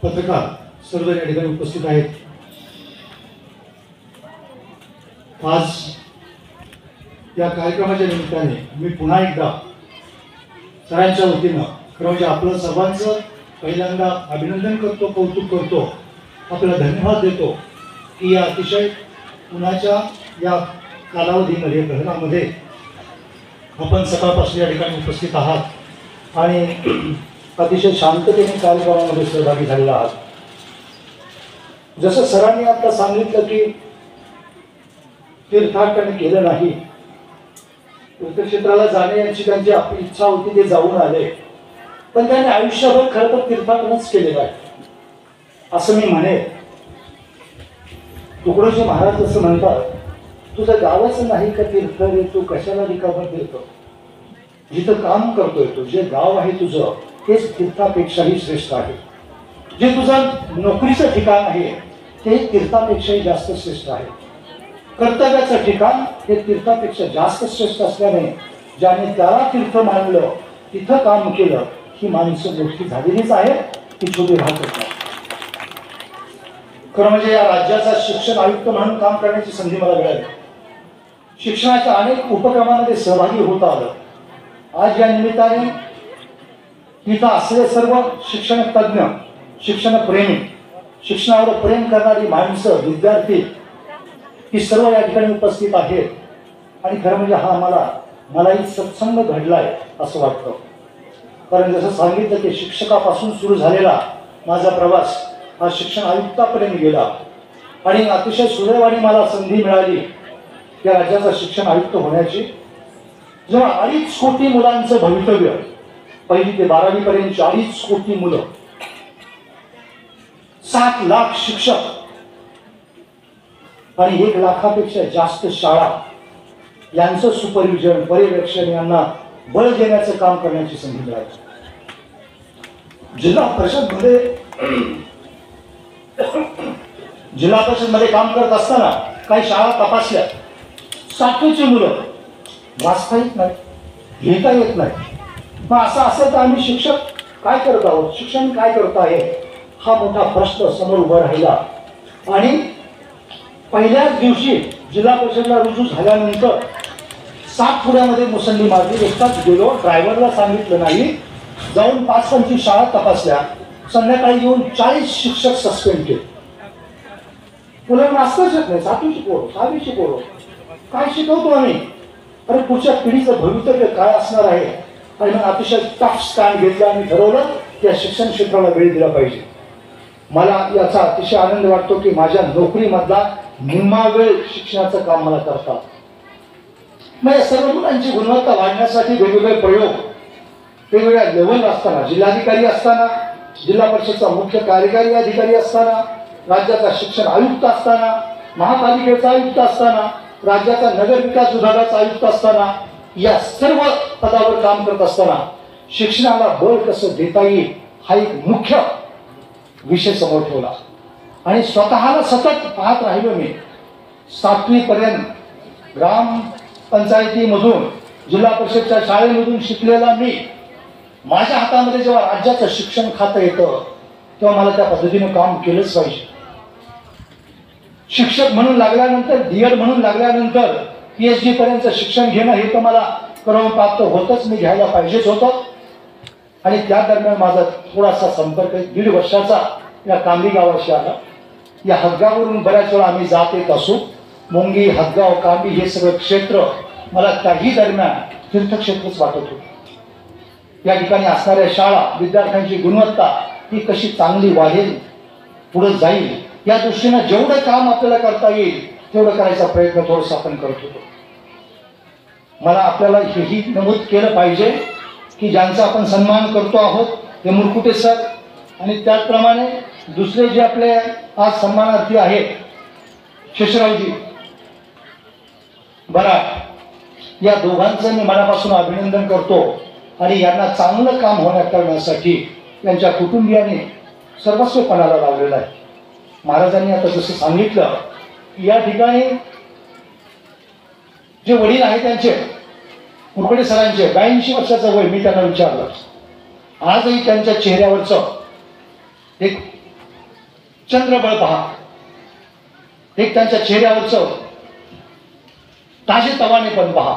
पत्रकार सर्व या ठिकाणी उपस्थित आहेत। आज या कार्यक्रमाच्या निमित्ताने मी पुन्हा एकदा सरांच्या वतीनं खरं म्हणजे आपलं सर्वांचं पहिल्यांदा अभिनंदन करतो, कौतुक करतो, आपल्याला धन्यवाद देतो की या अतिशय उन्हाच्या या कालावधीमध्ये ग्रहणामध्ये आपण सकाळपासून या ठिकाणी उपस्थित आहात आणि अतिशय शांततेने कार्यक्रमामध्ये सहभागी झालेला आहात। जसं सरांनी आता सांगितलं की तीर्थाटन केलं नाही, तीर्थक्षेत्राला जाण्याची त्यांची आपली इच्छा होती, ते जाऊन आले, पण त्यांनी आयुष्यभर खरं तर तीर्थाटनच केलेलं आहे असं मी म्हणेन। तुकडोजी महाराज असं म्हणतात, तुझं गावच नाही का तीर्थ रे, तू कशाला रिकामं तीर्थ। जिथं काम करतोय तू, जे गाव आहे तुझं तेच तीर्थापेक्षाही श्रेष्ठ आहे। जे तुझं नोकरीचं ठिकाण आहे ते तीर्थापेक्षाही जास्त श्रेष्ठ आहे। कर्तव्याचं ठिकाण हे तीर्थापेक्षा जास्त श्रेष्ठ असल्याने ज्याने त्याला तीर्थ मानलं, तिथं काम केलं, ही माणसं मोठी झालेलीच आहे, ती छोटी राहतच नाही। खरं म्हणजे या राज्याचा शिक्षण आयुक्त म्हणून काम करण्याची संधी मला मिळाली। शिक्षणाच्या अनेक उपक्रमांमध्ये सहभागी होता आलं। आज या निमित्ताने इथं असलेले सर्व शिक्षण तज्ञ, शिक्षण प्रेमी, शिक्षणावर प्रेम करणारी माणसं, विद्यार्थी, ही सर्व या ठिकाणी उपस्थित आहेत आणि खरं म्हणजे हा मलाही सत्संग घडलाय असं वाटतं। कारण जसं सांगितलं की शिक्षकापासून सुरू झालेला माझा प्रवास हा शिक्षण आयुक्तापर्यंत गेला आणि अतिशय सुदैवाने मला संधी मिळाली या राज्याचा शिक्षण आयुक्त होण्याची। जेव्हा 2.5 कोटी मुलांचं भवितव्य, 1ली ते 12वी पर्यंत 40 कोटी मुलं, 7 लाख शिक्षक आणि 1 लाखापेक्षा जास्त शाळा यांचं सुपरविजन, पर्यवेक्षण यांना बळ देण्याचं काम करण्याची संधी मिळाली। जिल्हा परिषदमध्ये काम करत असताना काही शाळा तपासल्या, 60ची मुलं वाचता येत नाही, लिहिता येत नाही। मग असं असेल तर आम्ही शिक्षक काय करत आहोत, शिक्षण काय करत आहे, हा मोठा प्रश्न समोर उभा राहिला। आणि पहिल्याच दिवशी जिल्हा परिषदला रुजू झाल्यानंतर सातपुड्यामध्ये मुसंडी मारली, एकटाच गेलो, ड्रायव्हरला सांगितलं नाही, जाऊन 5-25 शाळा तपासल्या, संध्याकाळी येऊन 40 शिक्षक सस्पेंड केले। मुलांना वाचताच येत नाही, 7वीची पोरं, 6वीची पोरं, काय शिकवतो आम्ही? अरे पुढच्या पिढीचं भवितव्य काय असणार आहे? आणि मग अतिशय टफ स्टँड घेतला आणि ठरवलं की या शिक्षण क्षेत्राला वेळ दिला पाहिजे। मला याचा अतिशय आनंद वाटतो की माझ्या नोकरीमधला निम्मा वेळ शिक्षणाचं काम मला करतात। मग या सर्व मुलांची गुणवत्ता वाढण्यासाठी वेगवेगळे प्रयोग, वेगवेगळ्या लेवल असताना, जिल्हाधिकारी असताना, जिल्हा परिषदचा मुख्य कार्यकारी अधिकारी असताना, राज्याचा शिक्षण आयुक्त असताना, महापालिकेचा आयुक्त असताना, राज्याचा नगर विकास विभागाचा आयुक्त असताना, या सर्व पदावर काम करत असताना शिक्षणाला बळ कसं देता येईल हा एक मुख्य विषय समोर ठेवला आणि स्वतःला सतत पाहत राहिलो मी। 7वी पर्यंत ग्रामपंचायतीमधून, जिल्हा परिषदच्या शाळेमधून शिकलेला मी, माझ्या हातामध्ये जेव्हा राज्याचं शिक्षण खातं येतं तेव्हा मला त्या पद्धतीने काम केलंच पाहिजे। शिक्षक म्हणून लागल्यानंतर, डीएड म्हणून लागल्यानंतर PhD पर्यंत शिक्षण घेणं हे तर मला क्रमप्राप्त होतच, मी घ्यायला पाहिजेच होतं। आणि त्या दरम्यान माझा थोडासा संपर्क 1.5 वर्षाचा या कांबी गावाशी आला। या हदगावरून बऱ्याच वेळा आम्ही जात येत असू, मोंगी, हदगाव, कांबी हे सगळं क्षेत्र मला काही दरम्यान तीर्थक्षेत्रच वाटत होतं। या ठिकाणी असणाऱ्या शाळा, विद्यार्थ्यांची गुणवत्ता ही कशी चांगली वाढेल, पुढे जाईल, या दृष्टीनं जेवढं काम आपल्याला करता येईल तेवढं करायचा प्रयत्न थोडंसं आपण करत होतो। मला आपल्याला हेही नमूद केलं पाहिजे की ज्यांचा आपण सन्मान करतो आहोत ते मुरकुटे सर आणि त्याचप्रमाणे दुसरे जे आपले आज सन्मानार्थी आहेत, शेषरावजी बराड, या दोघांचं मी मनापासून अभिनंदन करतो आणि यांना चांगलं काम करण्यासाठी यांच्या कुटुंबियांनी सर्वस्व पणाला लावलेला आहे। महाराजांनी आता जसं सांगितलं की या ठिकाणी जे वडील आहेत त्यांचे, कुरकडे सरांचे 82 वर्षाचं वय, मी त्यांना विचारलं, आजही त्यांच्या चेहऱ्यावरचं एक चंद्रबळ पहा, एक त्यांच्या चेहऱ्यावरचं ताजे तवाने पण पहा,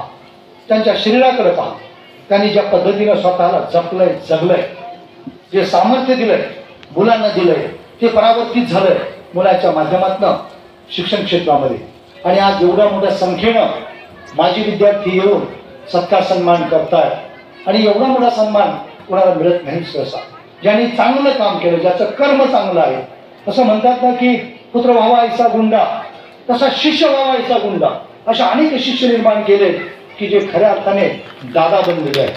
त्यांच्या शरीराकडे पहा, त्यांनी ज्या पद्धतीनं स्वतःला जपलंय जगलंय, जे सामर्थ्य दिलंय मुलांना दिलंय, ते परावर्तित झालंय मुलाच्या माध्यमातून शिक्षण क्षेत्रामध्ये. आणि आज एवढ्या मोठ्या संख्येनं माजी विद्यार्थी येऊन सत्कार सन्मान करतायत. आणि एवढा मोठा सन्मान कोणाला मिळत नाही सहसा. ज्यांनी चांगलं काम केलं, ज्याचं कर्म चांगलं आहे, असं म्हणतात ना की पुत्र व्हावा ऐसा गुंडा, तसा शिष्य व्हावा ऐसा गुंडा. अशा अनेक शिष्य निर्माण केले की जे खऱ्या अर्थाने दादा बनलेले आहेत.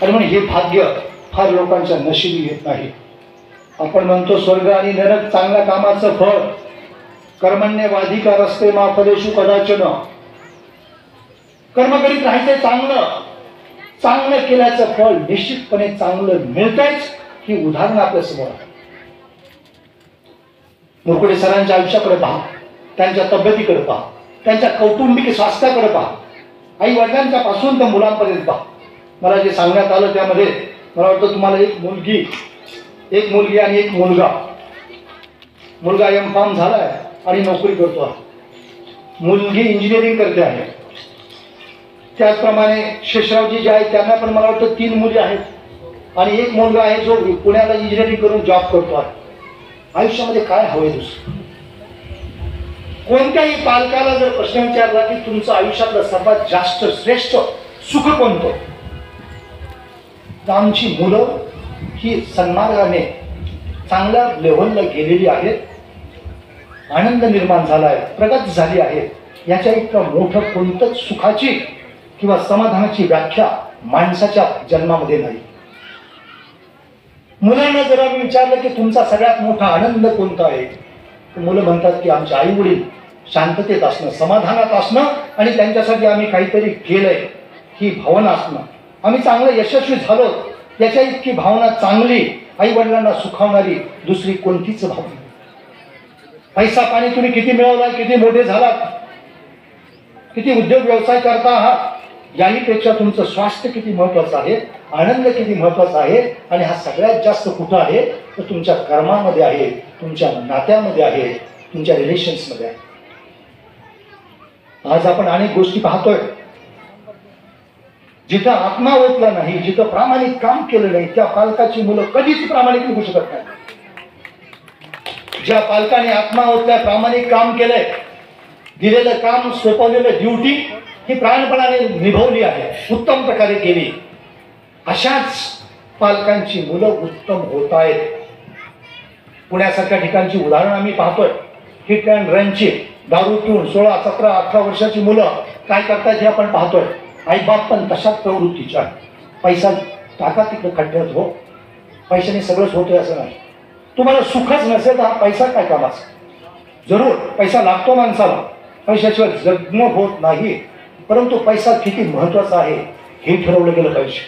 आणि म्हणून हे भाग्य फार लोकांच्या नशिबी येत नाही. आपण म्हणतो स्वर्ग आणि नरक चांगल्या कामाचं फळ, कर्मण्यवाधिका रस्ते मा फलेषु कदाचन. कर्म करीत राहायचं, चांगलं केल्याचं फळ निश्चितपणे चांगलं मिळतंच. ही उदाहरण आपल्या समोर आहे. मुरकुटे सरांच्या आयुष्याकडे पहा, त्यांच्या तब्येतीकडे पहा, त्यांच्या कौटुंबिक स्वास्थ्याकडे पहा, आई वडिलांच्या पासून तर मुलांपर्यंत पहा. मला जे सांगण्यात आलं त्यामध्ये मला वाटतं तुम्हाला एक मुलगी आणि एक मुलगा. मुलगा M.Pharm झालाय आणि नोकरी करतो आहे, मुलगी इंजिनिअरिंग करते आहे. त्याचप्रमाणे शेषरावजी जे आहेत त्यांना पण मला वाटतं 3 मुली आहेत आणि एक मुलगा आहे जो पुण्याला इंजिनिअरिंग करून जॉब करतो आहे. आयुष्यामध्ये काय हवंय दुसरं? कोणत्याही पालकाला जर प्रश्न विचारला की तुमचं आयुष्यातलं सर्वात जास्त श्रेष्ठ सुख कोणतं, तर आमची मुलं ही सन्मार्गाने चांगल्या लेव्हलला गेलेली आहेत, आनंद निर्माण झाला आहे, प्रगत झाली आहे, याच्या इतकं मोठं कोणतंच सुखाची किंवा समाधानाची व्याख्या माणसाच्या जन्मामध्ये नाही. मुलांना जर आम्ही विचारलं की तुमचा सगळ्यात मोठा आनंद कोणता आहे, तर मुलं म्हणतात की आमचे आई वडील शांततेत असणं, समाधानात असणं आणि त्यांच्यासाठी आम्ही काहीतरी केलंय ही भावना असणं, आम्ही चांगलं यशस्वी झालो याच्या इतकी भावना चांगली आई वडिलांना सुखावणारी दुसरी कोणतीच भावना नाही. पैसा पाणी तुम्ही किती मिळवला, किती मोठे झालात, किती उद्योग व्यवसाय करता आहात, याहीपेक्षा तुमचं स्वास्थ्य किती महत्वाचं आहे, आनंद किती महत्वाचा आहे. आणि हा सगळ्यात जास्त कुठं आहे, तर तुमच्या कर्मामध्ये आहे, तुमच्या नात्यामध्ये आहे, तुमच्या रिलेशन्समध्ये आहे. आज आपण अनेक गोष्टी पाहतोय, जिथं आत्मा ओतला नाही, जिथं प्रामाणिक काम केलं नाही, त्या पालकाची मुलं कधीच प्रामाणिक निघू शकत नाही. ज्या पालकाने आत्मा ओतल्या, प्रामाणिक काम केलंय, दिलेलं काम, सोपवलेलं ड्युटी ही प्राणपणाने निभावली आहे, उत्तम प्रकारे केली, अशाच पालकांची मुलं उत्तम होत आहेत. पुण्यासारख्या ठिकाणची उदाहरण आम्ही पाहतोय. हिट अँड रनची दारू पिऊन 16, 17, 18 वर्षाची मुलं काय करतात हे आपण पाहतोय. आईबाप पण तशाच प्रवृत्तीच्या आहे. पैसा टाका तिकडे खड्ड्यात, हो, पैशाने सगळंच होतंय असं नाही. तुम्हाला सुखच नसेल तर हा पैसा काय कामाचा. जरूर पैसा लागतो माणसाला, पैशाशिवाय जगणं होत नाही, परंतु पैसा किती महत्वाचा आहे हे ठरवलं गेलं पाहिजे.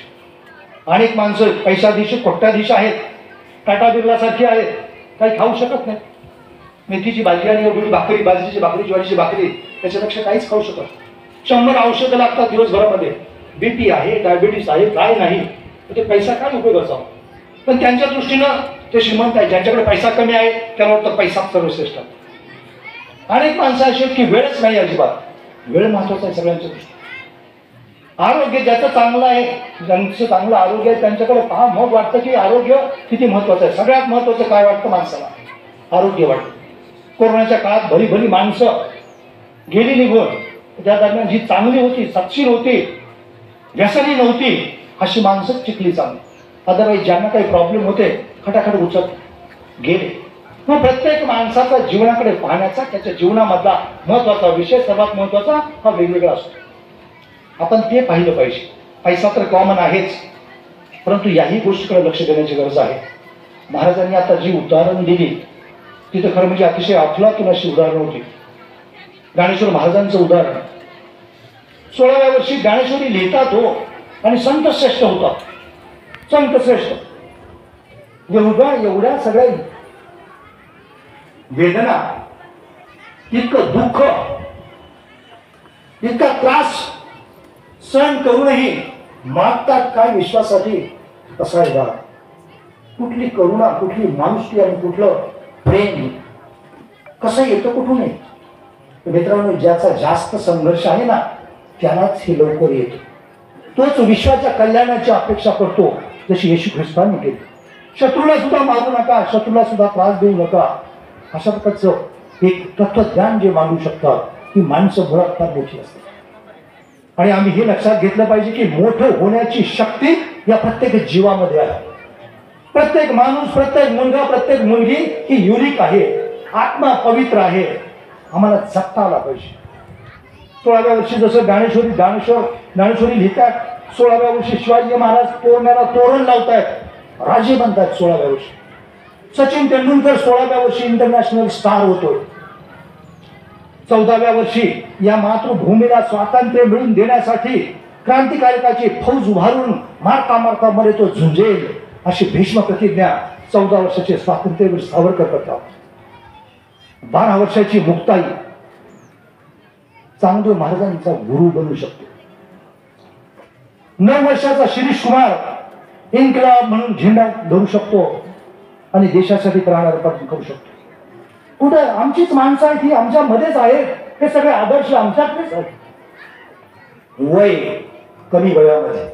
अनेक माणसं पैशाधीश कोट्याधीश आहेत, टाटा बिर्लासारखी आहेत, काही खाऊ शकत नाही. मेथीची भाजी आणि एवढी भाकरी, बाजरीची भाकरी, ज्वारीची भाकरी, त्याच्यापेक्षा काहीच खाऊ शकत. 100 औषधं लागतात दिवसभरामध्ये. BP आहे, डायबिटीस आहे, काय नाही, तर ते पैसा काय उपयोगाचा. पण त्यांच्या दृष्टीनं ते श्रीमंत आहे. ज्यांच्याकडे पैसा कमी आहे त्याला वाटतं पैसा सर्वश्रेष्ठ. अनेक माणसं अशी आहेत की वेळच नाही अजिबात. वेळ महत्वाचा आहे सगळ्यांच्या दृष्टीने. आरोग्य ज्याचं चांगलं आहे, ज्यांचं चांगलं आरोग्य आहे त्यांच्याकडे पहा, मग वाटतं की आरोग्य किती महत्वाचं आहे. सगळ्यात महत्वाचं काय वाटतं माणसाला? आरोग्य वाटतं. कोरोनाच्या काळात भली भली माणसं गेली निघून. त्या दरम्यान जी चांगली होती, सक्षम होती, व्यसनी नव्हती, अशी माणसं टिकली चांगली. अदरवाईज ज्यांना काही प्रॉब्लेम होते खटाखट उचत गेले. मग प्रत्येक माणसाचा जीवनाकडे पाहण्याचा, त्याच्या जीवनामधला महत्वाचा विषय, सर्वात महत्वाचा हा वेगवेगळा असतो. आपण ते पाहिलं पाहिजे. पैसा तर कॉमन आहेच, परंतु याही गोष्टीकडे लक्ष देण्याची गरज आहे. महाराजांनी आता जी उदाहरण दिली तिथं खरं म्हणजे अतिशय अफलातून अशी उदाहरणं होती. ज्ञानेश्वर महाराजांचं उदाहरण, 16व्या वर्षी ज्ञानेश्वरी लिहितात हो, आणि संत श्रेष्ठ होता. संत श्रेष्ठ एवढ्या सगळ्या वेदना, इतकं दुःख, इतका त्रास सहन करूनही मागतात काय विश्वासाठी? कसा आहे बा, कुठली करुणा, कुठली माणुसकी आणि कुठलं प्रेम कसं येतं कुठून आहे मित्रांनो? ज्याचा जास्त संघर्ष आहे ना त्यालाच हे लवकर येतो. तोच विश्वाच्या कल्याणाची अपेक्षा करतो जशी येशू ख्रिस्तांनी केली. शत्रूला सुद्धा मारू नका, शत्रूला सुद्धा त्रास देऊ नका, अशा प्रकारचं एक तत्वज्ञान जे मांडू शकतात ही माणसं मुळात फार मोठी असतात. आणि आम्ही हे लक्षात घेतलं पाहिजे की मोठं होण्याची शक्ती या प्रत्येक जीवामध्ये आहे. प्रत्येक माणूस, प्रत्येक मुलगा, प्रत्येक मुलगी ही युनिक आहे, आत्मा पवित्र आहे. आम्हाला जगता आला पाहिजे. 16व्या वर्षी जसं ज्ञानेश्वरी लिहितात, 16व्या वर्षी शिवाजी महाराज तोरणाला तोरण लावतायत, राजे बनतात. 16व्या वर्षी सचिन तेंडुलकर 16व्या वर्षी इंटरनॅशनल स्टार होतोय. 14व्या वर्षी या मातृभूमीला स्वातंत्र्य मिळवून देण्यासाठी क्रांतिकारकाची फौज उभारून मारता मारता मरे तो झुंजेल अशी भीष्म प्रतिज्ञा 14 वर्षाचे स्वातंत्र्यवीर सावरकर करतात. 12 वर्षाची मुक्ताई चांगदेव महाराजांचा गुरु बनू शकतो. 9 वर्षाचा शिरीष कुमार इन्कलाब म्हणून झेंडा धरू शकतो आणि देशासाठी प्राणार्पण करू शकतो. कुठं आमचीच माणसं आहेत, ही आमच्या मध्येच आहेत, हे सगळे आदर्श आमच्याकडेच आहेत. वय कमी वयामध्ये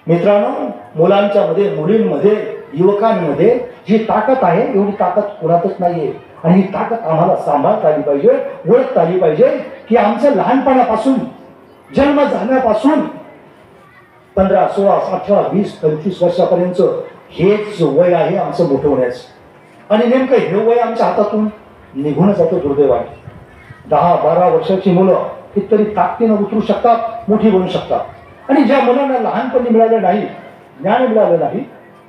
मित्रांनो, मुलांच्या मध्ये, मुलींमध्ये, युवकांमध्ये जी ताकद आहे एवढी ताकद कुणातच नाहीये. आणि ही ताकद आम्हाला सांभाळता आली पाहिजे, ओळखता आली पाहिजे की आमचं लहानपणापासून, जन्म झाल्यापासून 15, 16, 18, 20, 25 वर्षापर्यंत हेच वय आहे आमचं मोठं होण्याचं. आणि नेमकं हे वय आमच्या हातातून निघून जातं दुर्दैवाने. 10, 12 वर्षाची मुलं कितीतरी ताकदीनं उतरू शकतात, मोठी बनू शकतात. आणि ज्या मुलांना लहानपणी मिळालं नाही, ज्ञान मिळालं नाही,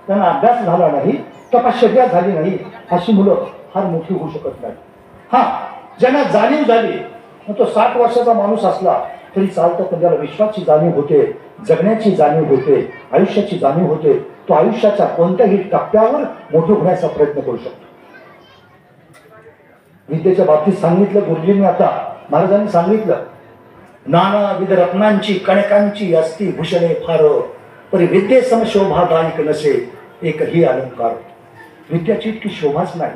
त्यांना अभ्यास झाला नाही, तपश्चर्या झाली नाही, अशी मुलं फार मोठी होऊ शकत नाही. हा, ज्यांना जाणीव झाली, मग तो 60 वर्षाचा माणूस असला तरी चालतं, पण ज्याला विश्वाची जाणीव होते, जगण्याची जाणीव होते, आयुष्याची जाणीव होते, तो आयुष्याच्या कोणत्याही टप्प्यावर मोठे होण्याचा प्रयत्न करू शकतो. विद्येच्या बाबतीत सांगितलं गुरुजींनी, आता महाराजांनी सांगितलं, नानाविध रत्नांची कणकांची असती भूषणे फार, परी विद्ये समशोभादायक नसे एकही अलंकार. विद्याची इतकी शोभाच नाही,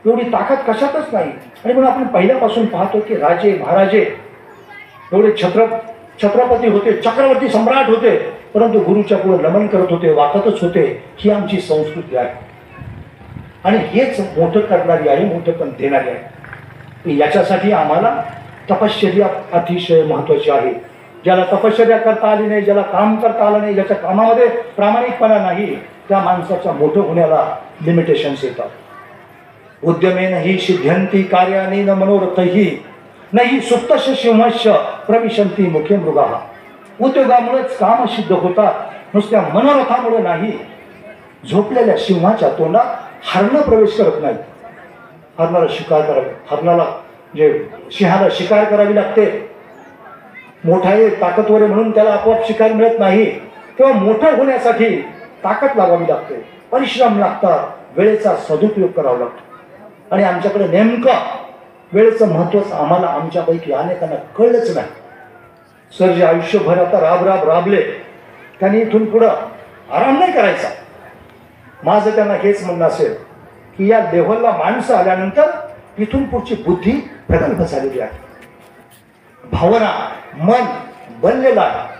एवढी ताकद कशातच नाही. आणि म्हणून आपण पहिल्यापासून पाहतो की राजे महाराजे एवढे छत्रपती होते, चक्रवर्ती सम्राट होते, परंतु गुरुच्या पुढे नमन करत होते, वाकतच होते. ही आमची संस्कृती आहे आणि हेच मोठं करणारी आहे, मोठं पण देणारी आहे. याच्यासाठी आम्हाला तपश्चर्या अतिशय महत्वाची आहे. ज्याला तपश्चर्या करता आली नाही, ज्याला काम करता आलं नाही, ज्याच्या कामामध्ये प्रामाणिकपणा नाही, त्या माणसाच्या मोठं होण्याला लिमिटेशन्स येतात. उद्यमेन ही सिद्ध्यंती कार्याने न मनोरथही नाही सुप्तश सिंहस्य प्रविशंती मुखे मृगाः. उद्योगामुळेच काम सिद्ध होतात, नुसत्या मनोरथामुळे नाही. झोपलेल्या सिंहाच्या तोंडात हरण प्रवेश करत नाही. हरणाला शिकार करावी, हरणाला जे सिंहाला शिकार करावी लागते. मोठा आहे, ताकदवर आहे म्हणून त्याला आपोआप शिकार मिळत नाही. तेव्हा मोठं होण्यासाठी ताकद लावावी लागते, परिश्रम लागतात, वेळेचा सदुपयोग करावा लागतो. आणि आमच्याकडे नेमकं वेळेचं महत्त्व आम्हाला आमच्यापैकी अनेकांना कळलंच नाही. सर जे आयुष्यभर आता राबले, त्यांनी इथून पुढं आराम नाही करायचा. माझं त्यांना हेच म्हणणं असेल की या लेव्हलला माणसं आल्यानंतर इथून पुढची बुद्धी प्रगल्भ झालेली आहे, भावना, मन बनलेलं आहे.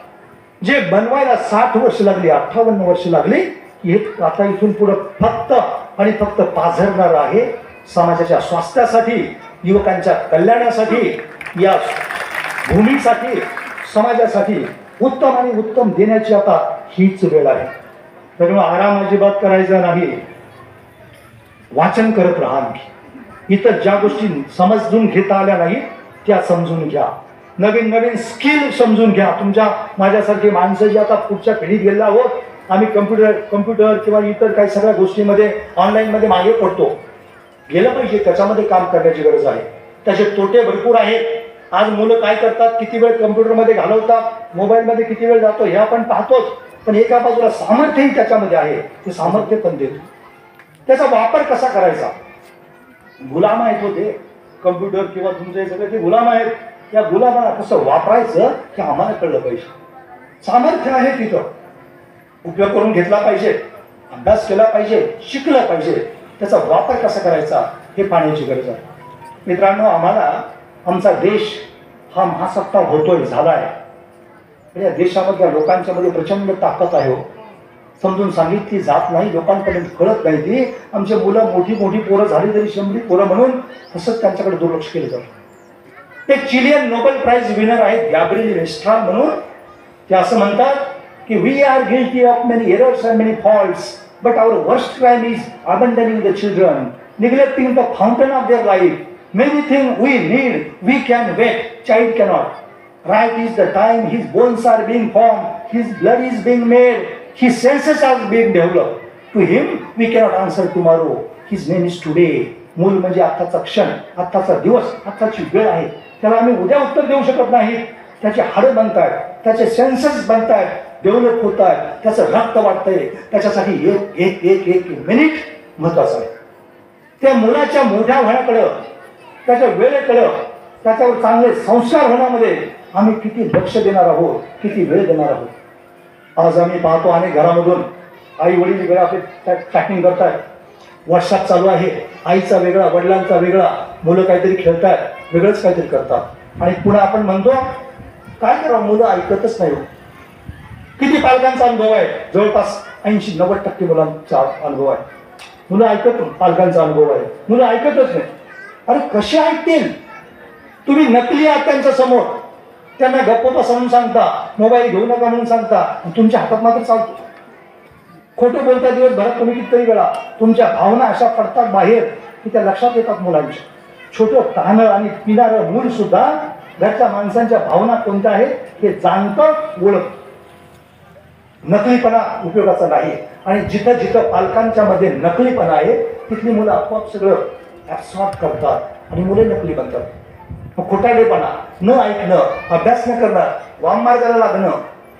जे बनवायला 60 वर्ष लागली, 58 वर्ष लागली, हे आता इथून पुढं फक्त आणि फक्त पाझरणार आहे समाजाच्या स्वास्थ्यासाठी, युवकांच्या कल्याणासाठी, या भूमीसाठी, समाजासाठी उत्तम आणि उत्तम देण्याची आता हीच वेळ आहे. त्यामुळे आराम अजिबात करायचा नाही. वाचन करत राहा. इतर ज्या गोष्टी समजून घेता आल्या नाहीत त्या समजून घ्या. नवीन नवीन स्किल समजून घ्या. तुमच्या माझ्यासारखी माणसं जी आता पुढच्या पिढीत गेलेला आहोत, आम्ही कम्प्युटर किंवा इतर काही सगळ्या गोष्टीमध्ये ऑनलाईनमध्ये मागे पडतो. गेलं पाहिजे, त्याच्यामध्ये काम करण्याची गरज आहे. त्याचे तोटे भरपूर आहेत. आज मुलं काय करतात, किती वेळ कम्प्युटरमध्ये घालवतात, मोबाईलमध्ये किती वेळ जातो हे आपण पाहतोच. पण एका बाजूला सामर्थ्यही त्याच्यामध्ये आहे, ते सामर्थ्य पण देतो. त्याचा वापर कसा करायचा? गुलाम आहेत होते कम्प्युटर किंवा तुमचे सगळे ते गुलाम आहेत. त्या गुलामाला कसं वापरायचं हे आम्हाला कळलं पाहिजे. सामर्थ्य आहे तिथं, उपयोग करून घेतला पाहिजे, अभ्यास केला पाहिजे, शिकलं पाहिजे. त्याचा वापर कसा करायचा हे पाहण्याची गरज आहे. मित्रांनो, आम्हाला आमचा देश हा महासत्ता होतोय, झालाय. या देशामधल्या लोकांच्या मध्ये प्रचंड ताकद आहे. समजून सांगितली जात नाही, लोकांपर्यंत कळत नाही. ती आमची मुलं मोठी मोठी पोरं झाली तरी शंभरी पोरं म्हणून तसंच त्यांच्याकडे दुर्लक्ष केलं जातं. एक चिलियन नोबेल प्राइज विनर आहेत गॅब्रिएल मिस्ट्राल म्हणून. ते असं म्हणतात की we are guilty of many errors and many faults, but our worst crime is abandoning the children, neglecting the fountain of their life. Many things we need, we can wait, child cannot. Right is the time his bones are being formed, his blood is being made, his senses are being developed. To him we cannot answer tomorrow. His name is today. मूल म्हणजे आत्ताचा क्षण, आत्ताचा दिवस, आत्ताची वेळ आहे. त्याला आम्ही उद्या उत्तर देऊ शकत नाही. त्याचे हाडं बनतात, त्याचे सेन्सेस बनतात, डेव्हलप होतात, त्याचं रक्त वाढतंय. त्याच्यासाठी एक एक एक एक मिनिट महत्वाचं आहे. त्या मुलाच्या मोठ्या होण्याकडं, त्याच्या वेळेकडं, त्याच्यावर चांगले संस्कार होण्यामध्ये आम्ही किती लक्ष देणार आहोत, किती वेळ देणार आहोत. आज आम्ही पाहतो अनेक घरामधून आई वडील वेगळा आपले चॅटिंग करतात, व्हॉट्सअप चालू आहे, आईचा वेगळा, वडिलांचा वेगळा, मुलं काहीतरी खेळतात, वेगळंच काहीतरी करतात. आणि पुन्हा आपण म्हणतो काय करावं, मुलं ऐकतच नाही. किती पालकांचा अनुभव आहे? जवळपास 80-90% मुलांचा अनुभव आहे. मुलं ऐकत, पालकांचा अनुभव आहे, मुलं ऐकतच नाही. अरे कसे ऐकतील? तुम्ही नकली आहात त्यांच्या समोर. त्यांना गप्प बसवून सांगता, मोबाईल घेऊ नका म्हणून सांगता, तुमच्या हातात मात्र चालतो. खोटं बोलता दिवसभरात तुम्ही कितीतरी वेळा. तुमच्या भावना अशा पडतात बाहेर की त्या लक्षात येतात मुलांच्या. छोटं तानं आणि पिणारं मूल सुद्धा घरच्या माणसांच्या भावना कोणत्या आहेत हे जाणतं, ओळखतं. नकलीपणा उपयोगाचा नाही. आणि जिथं जिथं पालकांच्या मध्ये नकलीपणा आहे तिथली मुलं आपोआप सगळं ऍब्सॉर्ब करतात आणि मुले नकली बनतात. मग खोटारडेपणा, न ऐकणं, अभ्यास न करणं, वाममार्गाला लागणं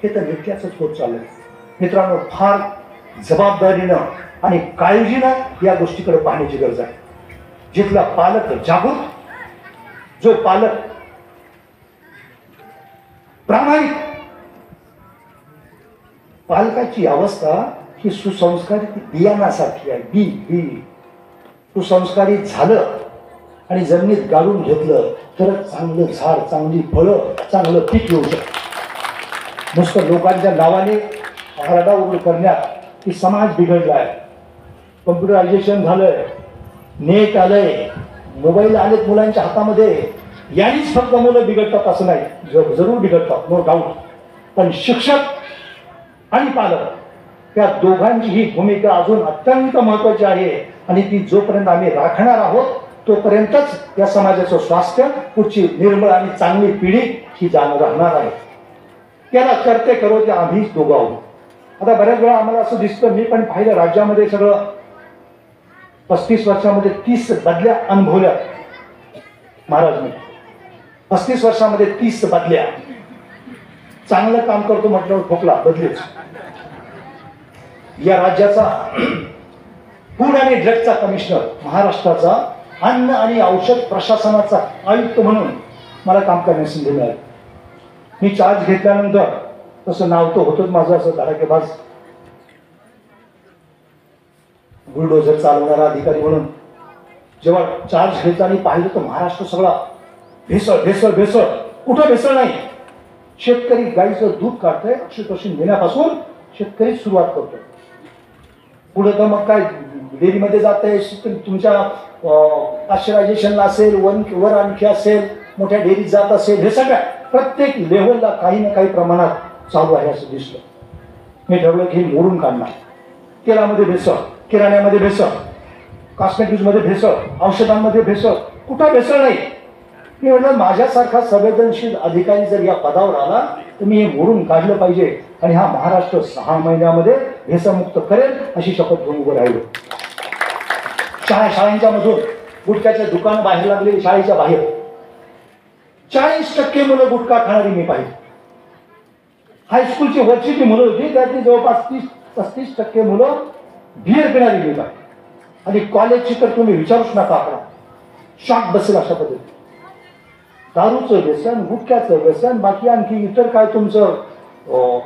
हे तर नित्याच होत चाललंय. मित्रांनो, फार जबाबदारीनं आणि काळजीनं या गोष्टीकडे पाहण्याची गरज आहे. जिथला पालक जागृत, जो पालक प्रामाणिक, पालकाची अवस्था ही सुसंस्कारित बियाणासारखी आहे. बी सुसंस्कारित झालं आणि जमिनीत गाडून घेतलं तरच चांगलं झाड, चांगली फळं, चांगलं पीक येऊ शकतं. नुसतं लोकांच्या नावाने आरडाओरड करण्यात की समाज बिघडलाय. कम्प्युटरायझेशन झालंय, नेट आलंय, मोबाईल आलेत मुलांच्या हातामध्ये, यांनीच फक्त मुलं बिघडतात असं नाही. जरूर बिघडतात, नो डाऊट. पण शिक्षक आणि पालक त्या दोघांची ही भूमिका अजून अत्यंत महत्वाची आहे. आणि ती जोपर्यंत आम्ही राखणार आहोत तोपर्यंतच या समाजाचं स्वास्थ्य, पुढची निर्मळ आणि चांगली पिढी ही राहणार आहे. त्याला करते करो ते आम्हीच दोघं आहोत. आता बऱ्याच वेळा आम्हाला असं दिसतं, मी पण पाहिलं राज्यामध्ये सगळं 35 वर्षामध्ये 30 बदल्या अनुभवल्या महाराजने. 35 वर्षामध्ये 30 बदल्या. चांगलं काम करतो म्हटल्यावर ठोकला, बदलेच. या राज्याचा फूड आणि ड्रगचा कमिशनर, महाराष्ट्राचा अन्न आणि औषध प्रशासनाचा आयुक्त म्हणून मला काम करण्याची संधी मिळाली. मी चार्ज घेतल्यानंतर तसं नाव तर होतंच माझं असं धडाकेबाज बुलडोझर चालवणारा अधिकारी म्हणून. जेव्हा चार्ज घेताना पाहिलं तर महाराष्ट्र सगळा भेसळ भेसळ भेसळ. कुठं भेसळ नाही. शेतकरी गाईचं दूध काढतोय, अक्षयतोषी नेण्यापासून शेतकरी सुरुवात करतोय. पुढे तर मग काय डेअरीमध्ये जात आहे, तुमच्या पाश्चरायझेशनला असेल, वर आणखी असेल, मोठ्या डेअरीत जात असेल, हे सगळ्या प्रत्येक लेव्हलला काही ना काही प्रमाणात चालू आहे असं दिसलं. मी ठरवलं की हे मोडून काढणार. तेलामध्ये भेसळ, किराण्यामध्ये भेसळ, कॉस्मेटिक्समध्ये भेसळ, औषधांमध्ये भेसळ, कुठं भेसळ नाही. मी म्हटलं माझ्यासारखा संवेदनशील अधिकारी जर या पदावर आला तर मी हे मोडून काढलं पाहिजे आणि हा महाराष्ट्र 6 महिन्यामध्ये भेसळमुक्त करेल अशी शपथ घेऊन उभं राहिलो. शाळांच्या मधून गुटख्याचे दुकान बाहेर लागले. शाळेच्या बाहेर 40% मुलं गुटखा खाणारी मी पाहिजे. हायस्कूलची वरची जी मुलं होती त्यातली जवळपास 30-35% मुलं बिअर पिणारी मी पाहिजे. आणि कॉलेजची तर तुम्ही विचारूच नका. आपण शॉक बसेल अशा पद्धतीने. दारूचं व्यसन, गुटख्याचं व्यसन, बाकी आणखी इतर काय तुमचं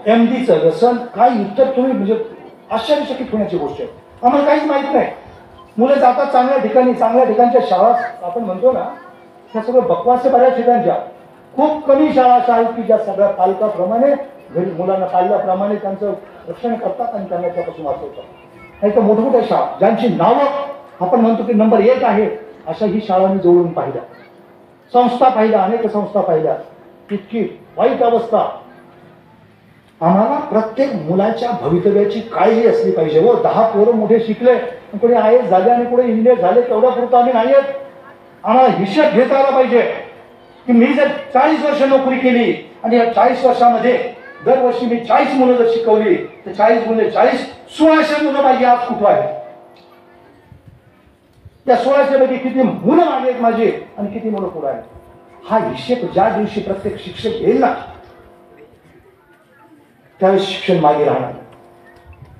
MDचं व्यसन, काय इतर तुम्ही म्हणजे आश्चर्यचकित होण्याची गोष्ट आहे. आम्हाला काहीच माहित नाही. मुलं जातात चांगल्या ठिकाणी, चांगल्या ठिकाणच्या शाळा आपण म्हणतो ना, त्या सगळं बकवास आहे बऱ्याच ठिकाणच्या. खूप कमी शाळा अशा आहेत की ज्या सगळ्या पालकाप्रमाणे घरी मुलांना पाळल्याप्रमाणे त्यांचं रक्षण करतात आणि त्यांना त्यापासून वाचवतात. नाही तर मोठमोठ्या शाळा ज्यांची नावं आपण म्हणतो की नंबर 1 आहे, अशा ही शाळांनी जवळून पाहिल्या, संस्था पाहिल्या, अनेक संस्था पाहिल्या. इतकी वाईट अवस्था. आम्हाला प्रत्येक मुलाच्या भवितव्याची काळजी असली पाहिजे. व 10 पोरं मोठे शिकले, कोणी IAS झाले आणि कोणी इंजिनियर झाले, तेवढ्या पुरतं आम्ही नाही आहेत. आम्हाला हिशेब घेता आला पाहिजे की मी जर 40 वर्ष नोकरी केली आणि या 40 वर्षामध्ये दरवर्षी मी 40 मुलं जर शिकवली तर 40 मुले 40 1600 मुलं पाहिजे. आज कुठं आहे? त्या 1600 पैकी किती मुलं मागे आहेत माझी आणि किती मुलं पुढे आहेत? हा हिशेब ज्या दिवशी प्रत्येक शिक्षक घेईल ना, त्यावेळेस शिक्षण मागे राहणार.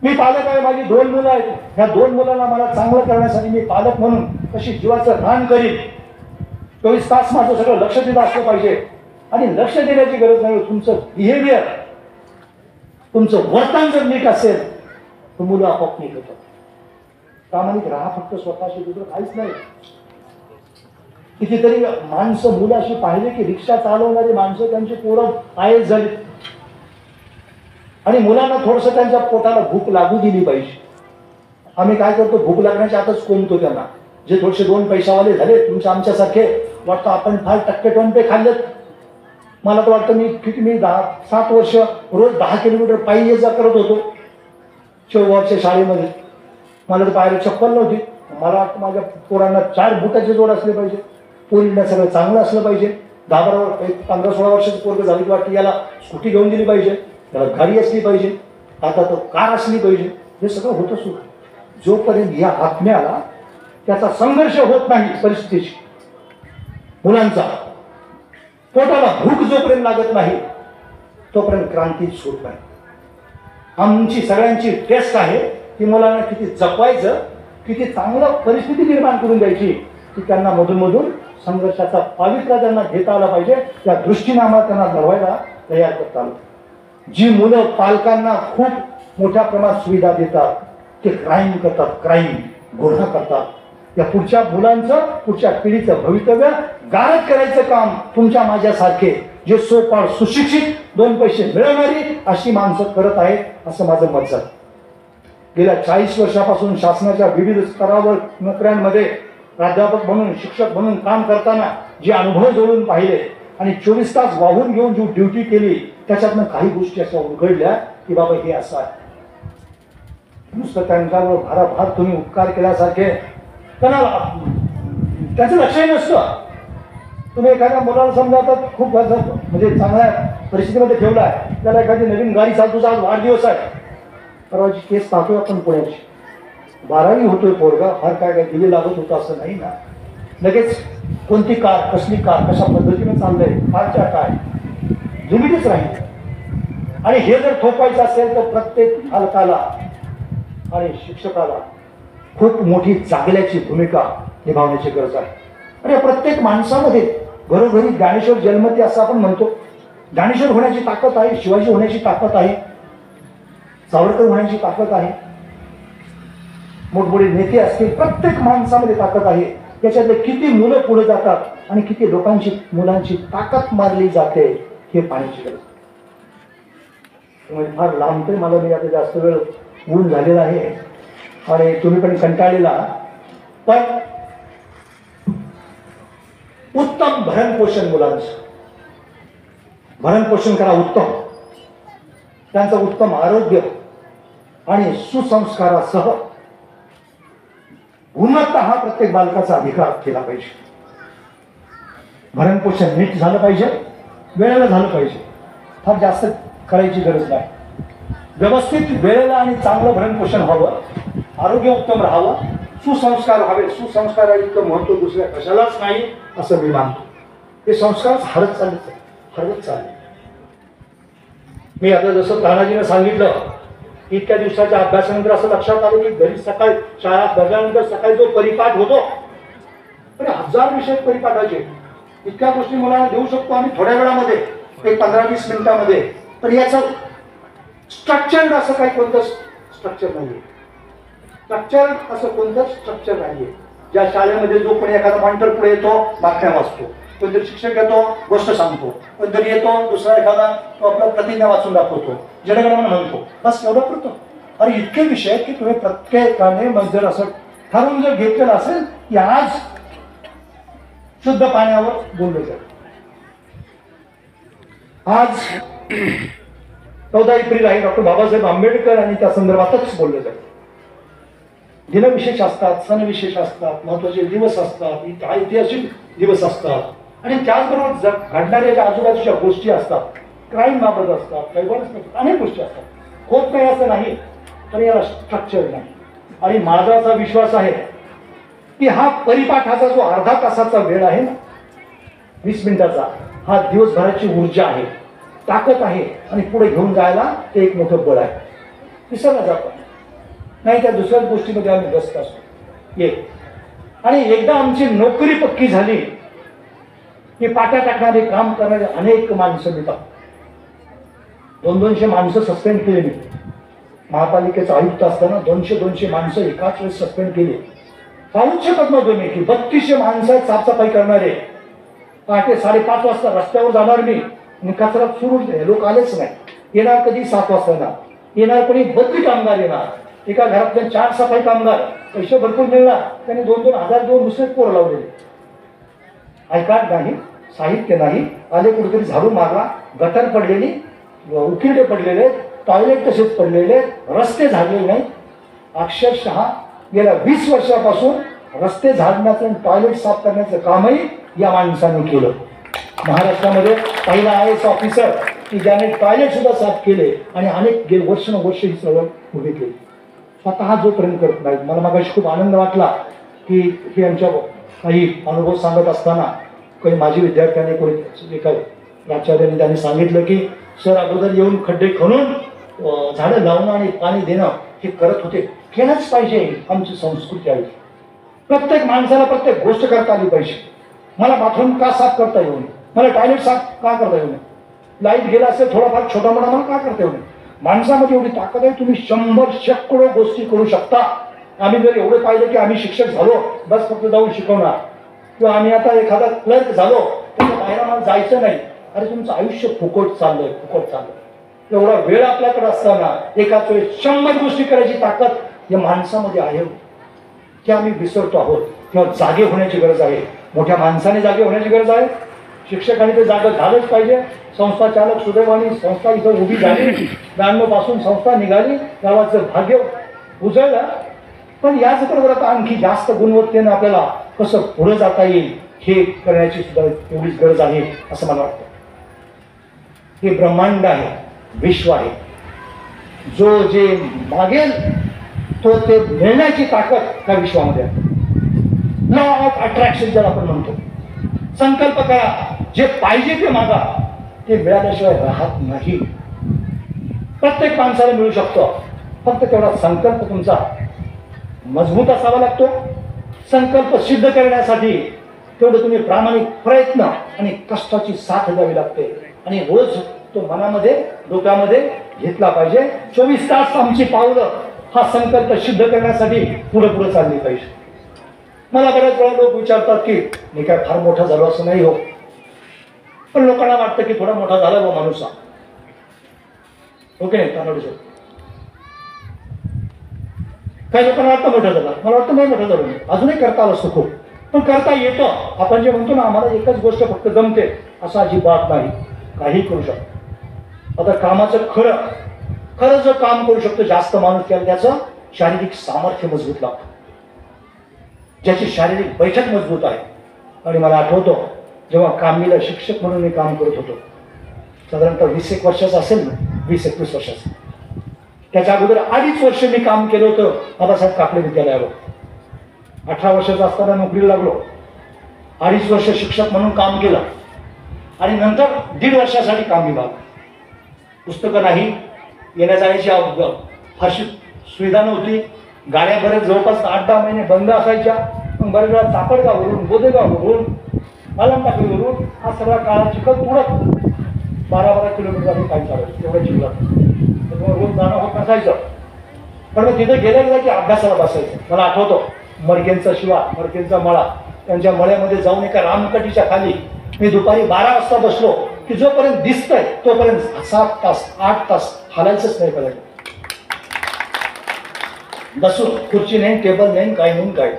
मी पालक आहे, माझी 2 मुलं आहेत. ह्या 2 मुलांना मला चांगलं करण्यासाठी मी पालक म्हणून कशी जीवाचं रान करीन. 24 तास माझं सगळं लक्ष देत असलं पाहिजे. आणि लक्ष देण्याची गरज नाही, तुमचं बिहेवियर, तुमचं वर्तन जर नीट असेल तर मुलं आपोआप नीट होतात. प्रामाणिक राहा फक्त स्वतःशी, दुसरं काहीच नाही. कितीतरी माणसं मुलं अशी पाहिजे की रिक्षा चालवणारी माणसं त्यांची पोरं IAS झाली आणि मुलांना थोडंसं त्यांच्या पोटाला भूक लागू दिली पाहिजे. आम्ही काय करतो, भूक लागण्याच्या आतच कोणतो त्यांना. जे थोडेसे 2 पैशावाले झाले तुमच्या आमच्यासारखे, वाटतं आपण फार टक्के टोनपे खाल्लेत. मला तर वाटतं मी 7 वर्ष रोज 10 किलोमीटर पायी ये जा करत होतो शेवटच्या शाळेमध्ये. मला तर पायाला चप्पल नव्हती. मला वाटतं माझ्या पोरांना 4 बुटाचे जोड असले पाहिजे, पोरींना सगळं चांगलं असलं पाहिजे. 15-16 वर्षाचं पोरगं झालं की वाटतं याला स्कूटी घेऊन दिली पाहिजे, त्याला गाडी असली पाहिजे, आता तो कार असली पाहिजे. हे सगळं होतं सुरू. जोपर्यंत या आत्म्याला त्याचा संघर्ष होत नाही परिस्थितीशी, मुलांचा पोटाला भूक जोपर्यंत लागत नाही तोपर्यंत क्रांतीच होत नाही. आमची सगळ्यांची टेस्ट आहे की मुलांना किती जपवायचं, किती चांगलं परिस्थिती निर्माण करून द्यायची की त्यांना मधून मधून संघर्षाचा पावित्र्य त्यांना घेता आला पाहिजे. त्या दृष्टीने आम्हाला त्यांना लढवायला तयार करता आलं. जी मुलं पालकांना खूप मोठ्या प्रमाणात सुविधा देतात ते क्राईम करतात, क्राईम गुन्हा करतात. त्या पुढच्या मुलांचं, पुढच्या पिढीचं भवितव्य गारद करायचं काम तुमच्या माझ्यासारखे जे सोपाळ सुशिक्षित 2 पैसे मिळवणारी अशी माणसं करत आहेत असं माझं मत झालं. गेल्या 40 वर्षापासून शासनाच्या विविध स्तरावर नोकऱ्यांमध्ये प्राध्यापक म्हणून, शिक्षक म्हणून काम करताना जे अनुभव जोडून पाहिले आणि 24 तास वाहून घेऊन जी ड्युटी केली त्याच्यातनं काही गोष्टी अशा उघडल्या की बाबा हे असं आहे. नुसतं त्यांच्यावर भाराभार तुम्ही उपकार केल्यासारखे त्यांना त्याचं लक्षही नसतं. तुम्ही एखाद्या मुलाला समजा तर खूप म्हणजे चांगल्या परिस्थितीमध्ये ठेवला आहे, त्याला एखादी नवीन गाडी चालतो, आज वाढदिवस आहे, परवाची केस पाहतोय आपण पुण्याची, 12वी होतोय पोरगा, फार काय काय दिवे लागत होतं असं नाही ना. लगेच कोणती कार, कसली कार, कशा पद्धतीने चाललंय, कारच्या काय लिमिटच राहील. आणि हे जर थोपायचं असेल तर प्रत्येक पालकाला आणि शिक्षकाला खूप मोठी जागल्याची भूमिका निभावण्याची गरज आहे. आणि प्रत्येक माणसामध्ये घरोघरी ज्ञानेश्वर जन्मते असं आपण म्हणतो. ज्ञानेश्वर होण्याची ताकद आहे, शिवाजी होण्याची ताकद आहे, सावरकर होण्याची ताकद आहे, मोठमोठे नेते असतील, प्रत्येक माणसामध्ये ताकद आहे. त्याच्यातले किती मुलं पुढे जातात आणि किती लोकांची मुलांची ताकद मारली जाते हे पाहण्याची गरज. फार लांबतोय मला, मी आता जास्त वेळ ऊन झालेला आहे आणि तुम्ही पण कंटाळलेला. पण उत्तम भरणपोषण, मुलांचं भरणपोषण करा उत्तम, त्यांचं उत्तम आरोग्य आणि सुसंस्कारासह गुणवत्ता हा प्रत्येक बालकाचा अधिकार केला पाहिजे. भरणपोषण नीट झालं पाहिजे, वेळेला झालं पाहिजे, फार जास्त करायची गरज नाही. व्यवस्थित वेळेला आणि चांगलं भरणपोषण व्हावं, आरोग्य उत्तम राहावं, सुसंस्कार व्हावे. सुसंस्काराचं महत्व दुसऱ्या कशालाच नाही असं मी मानतो. ते संस्कार हरत चालले. मी आता जसं तानाजीनं सांगितलं, इतक्या दिवसाच्या अभ्यासानंतर असं लक्षात आलं की घरी सकाळी शाळा भरल्यानंतर सकाळी जो परिपाठ होतो, पण 1000 विषय परिपाठाचे, इतक्या गोष्टी मुलांना देऊ शकतो आम्ही थोड्या वेळामध्ये, एक 15-20 मिनिटामध्ये. पण याचं स्ट्रक्चर्ड असं काही कोणतं स्ट्रक्चर नाही. स्ट्रक्चर असं कोणतंच स्ट्रक्चर नाहीये. ज्या शाळेमध्ये जो कोणी एखादा मॉनिटर पुढे येतो बातम्या वाचतो, कोणतरी शिक्षक येतो गोष्ट सांगतो, कोणतरी येतो दुसरा एखादा तो आपला प्रतिज्ञा वाचून दाखवतो, जनगणमन म्हणतो, बस एवढं करतो. अरे इतके विषय की तुम्ही प्रत्येकाने मग जर असं ठरवून जर घेतलेलं असेल की आज शुद्ध पाण्यावर बोललं जाईल. आज 14 एप्रिल आहे, डॉक्टर बाबासाहेब आंबेडकर आणि त्या संदर्भातच बोललं जाईल. दिनविशेष असतात, सणविशेष असतात, महत्वाचे दिवस असतात, ऐतिहासिक दिवस असतात आणि त्याचबरोबर घडणाऱ्या ज्या आजूबाजूच्या गोष्टी असतात, क्राईम बाबत असतात, काही अनेक गोष्टी असतात. होत नाही असं नाही, तर याला स्ट्रक्चर नाही. आणि माझा असा विश्वास आहे की हा परिपाठाचा जो अर्धा तासाचा वेळ आहे ना, 20 मिनिटाचा, हा दिवसभराची ऊर्जा आहे, ताकद आहे आणि पुढे घेऊन जायला ते एक मोठं बळ आहे. विसरला जातो नाही, त्या दुसऱ्याच गोष्टीमध्ये आम्ही व्यस्त असतो. आणि एकदा आमची नोकरी पक्की झाली की पाट्या टाकणारे काम करणारे अनेक माणसं मिळतात. 200 माणसं सस्पेंड केले मी. महापालिकेचा आयुक्त असताना 200 माणसं एकाच वेळेस सस्पेंड केली. पाहूच शकत नव्हतो मी की 3200 माणसं साफसफाई करणारे. पहाटे 5:30 वाजता रस्त्यावर जाणार मी आणि कचरा सुरूच नाही, लोक आलेच नाही. येणार कधी 7 वाजता येणार, येणार कोणी 32 कामगार येणार. एका घरातले 4 सफाई कामगार, पैसे भरपूर मिळणार, त्यांनी 2-2 हजार देऊन दुसरेच पोरं लावलेले. आयकार्ड नाही, साहित्य नाही, आले कुठेतरी झाडू मारला, गटर पडलेली, उकिरडे पडलेले, टॉयलेट तसेच पडलेले, रस्ते झाडलेले नाही. अक्षरशः गेल्या 20 वर्षापासून रस्ते झाडण्याचं आणि टॉयलेट साफ करण्याचं कामही या माणसाने केलं. महाराष्ट्रामध्ये पहिला IAS ऑफिसर की ज्याने टॉयलेट सुद्धा साफ केले आणि अनेक वर्ष ही चळवळ उभी केली. स्वतः जोपर्यंत करत नाही. मला मागाशी खूप आनंद वाटला की हे आमच्या काही अनुभव सांगत असताना काही माझी विद्यार्थ्यांनी कोणी एका प्राचार्याने त्यांनी सांगितलं की सर अगोदर येऊन खड्डे खणून झाडं लावणं आणि पाणी देणं हे करत होते. केलंच पाहिजे, आमची संस्कृती आहे. प्रत्येक माणसाला प्रत्येक गोष्ट करता आली पाहिजे. मला बाथरूम का साफ करता येऊ नये, मला टॉयलेट साफ का करता येऊ नये, लाईट गेला असेल थोडाफार छोटा मोठा मला का करता येऊ नये. माणसामध्ये एवढी ताकद आहे, तुम्ही 100 शेकडो गोष्टी करू शकता. आम्ही जर एवढं पाहिलं की आम्ही शिक्षक झालो बस फक्त जाऊन शिकवणार, किंवा आम्ही आता एखादा क्लर्क झालो तर बाहेर आम्हाला जायचं नाही. अरे तुमचं आयुष्य फुकट चाललंय. एवढा वेळ आपल्याकडे असताना एकाच वेळेस 100 गोष्टी करायची ताकद या माणसामध्ये आहे, की आम्ही विसरतो आहोत. किंवा जागे होण्याची गरज आहे, मोठ्या माणसाने जागे होण्याची गरज आहे. शिक्षकांनी ते जागा झालंच पाहिजे. संस्था चालक सुदैवानी संस्था इथं उभी झाली, 92 पासून संस्था निघाली, गावाचं भाग्य उजळलं. पण याचबरोबर आता आणखी जास्त गुणवत्तेने आपल्याला कसं पुढे जाता येईल हे करण्याची सुद्धा एवढीच गरज आहे असं मला वाटतं. हे ब्रह्मांड आहे, विश्व आहे. जो जे मागेल तो ते मिळण्याची ताकद त्या विश्वामध्ये आहे. लॉ ऑफ अट्रॅक्शन ज्याला आपण म्हणतो. संकल्प करा, जे पाहिजे ते मागा, ते मिळाल्याशिवाय राहत नाही. प्रत्येक माणसाला मिळू शकतो, फक्त तेवढा संकल्प तुमचा मजबूत असावा लागतो. संकल्प सिद्ध करण्यासाठी तेवढं तुम्ही प्रामाणिक प्रयत्न आणि कष्टाची साथ द्यावी लागते. आणि रोज तो मनामध्ये डोक्यामध्ये घेतला पाहिजे. 24 तास आमची पावलं हा संकल्प सिद्ध करण्यासाठी पुढे पुढे चालली पाहिजे. मला बऱ्याच वेळा लोक विचारतात की मी काय फार मोठा झालो असं नाही हो, पण लोकांना वाटतं की थोडा मोठा झाला बा माणूस. ओके नाही तानाडू सर, काही लोकांना वाटतं मोठा झाला, मला वाटतं नाही मोठा झालो, अजूनही करता आलं असतो खूप, पण करता येतं. आपण जे म्हणतो ना आम्हाला एकच गोष्ट फक्त जमते असं अजिबात नाही, काही करू शकतो. आता कामाचं खरं जर काम करू शकतो जास्त माणूस केलं, त्याचं शारीरिक सामर्थ्य मजबूत लागतं, ज्याची शारीरिक बैठक मजबूत आहे. आणि मला आठवतो जेव्हा कामीला शिक्षक म्हणून मी काम करत होतो, साधारणतः 20-21 वर्षाचं असेल ना, 20-21 वर्षाचं. त्याच्या अगोदर 2.5 वर्ष मी काम केलं होतं बाबासाहेब काकडे विद्यालयावर. 18 वर्षाचा असताना नोकरीला लागलो, 2.5 वर्ष शिक्षक म्हणून काम केलं आणि नंतर 1.5 वर्षासाठी काम विभाग. पुस्तकं नाही, येण्या जाण्याची फारशी सुविधा नव्हती. गाड्या बरेच जवळपास 8-10 महिने बंद असायच्या. मग बरेच वेळा चापडगाववरून, बोदेगाववरून, आलमटाकडीवरून हा सगळा काळा चिखल तुडत 12-12 किलोमीटर आम्ही पायी चालत, तेवढं चिखलात. त्याच्यामुळे रोज जाणं होत नसायचं. पण मग तिथे गेल्या की अभ्यासाला बसायचं. मला आठवतो मडकेंचा शिवा, मडकेंचा मळा, त्यांच्या मळ्यामध्ये जाऊन एका रामकटीच्या खाली मी दुपारी 12 वाजता बसलो की जोपर्यंत दिसतंय तोपर्यंत 7 तास 8 तास हालायचंच नाही करायचं. बसून खुर्ची नाही, टेबल नाही, काही नाही काय.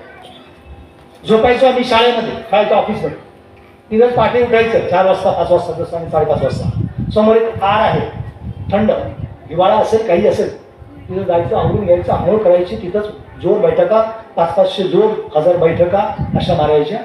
झोपायचो आम्ही शाळेमध्ये, शाळेच्या ऑफिसमध्ये. तिथंच पाठी उठायचं 4 वाजता 5 वाजता जसं आणि 5:30 वाजता. समोर एक आर आहे, थंड, हिवाळा असेल काही असेल, तिथं जायचं, आवरून घ्यायचं, आंघोळ करायची. तिथंच जोर बैठका, 500-500 जोर, 1000 बैठका अशा मारायच्या.